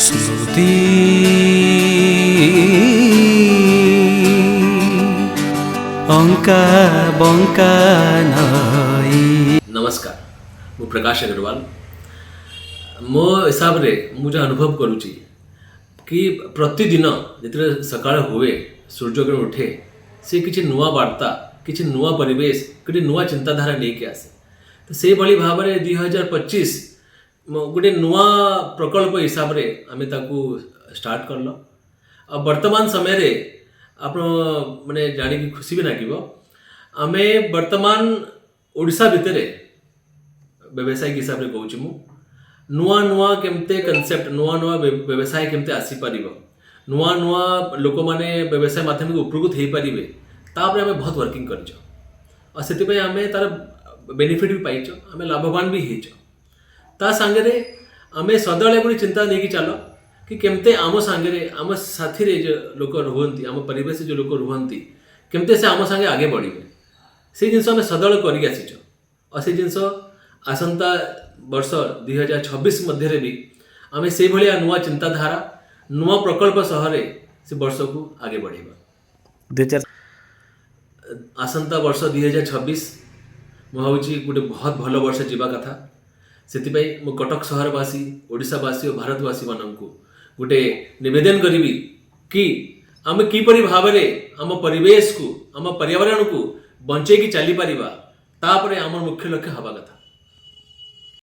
ସ୍ମୃତି ଅଙ୍କା ବଙ୍କା ନାଇ। नमस्कार, मु प्रकाश अग्रवाल। मो हिसाब रे मुझे अनुभव करुच्ची कि प्रतिदिन जिते सकाळ हुए सूर्यग्रहण उठे से किसी नुआ वार्ता किसी नुआ परिवेश किसी नुआ चिंताधारा नहीं के आसे। तो से भली भाव में 2025 गोटे नुआ प्रकल्प हिसाब रे आमे ताकू स्टार्ट करल। आ वर्तमान समय रे आप माने जानी कि खुशी भी लागिबो आमे वर्तमान ओडिशा भितरे व्यवसायिक हिसाब से कहूँ मु नुआ नुआ केमते कनसेप्ट नुआ नुआ व्यवसाय केमते आसी पारिबो नुआ नुआ लोक माने व्यवसाय माध्यम उपकृत हो पारे तापर आम बहुत वर्किंग कर और से आम तार बेनिफिट भी पाइच आम लाभवान भी होच ता सांगे आम सदाବେଳେ गोटे चिंता नहीं चल कि केमते आम सांगे आम साथी रे जो लोक रुहंती आम परिवेश जो लोक रुहंती केमते से आम सांगे आगे बढ़े से जिनस आम सदाବେଳେ करके आसीच और से जिनस आसंता वर्ष 2026 मध्य भी आम से भाया नुआ चिंताधारा नुआ प्रकल्प सहरे से वर्ष को आगे बढ़ेगा। आसंता वर्ष 2026 मुझे गोटे बहुत भल वर्ष जावा कथा से मु कटक सहरवासी ओडिशावासी और भारतवासी मानू गोटे निवेदन करी कि आम किपरि भाव में आम परिवेश को आम पर्यावरण को बंचे की चली पारिबा तापरे आम मुख्य लक्ष्य हवा कथा।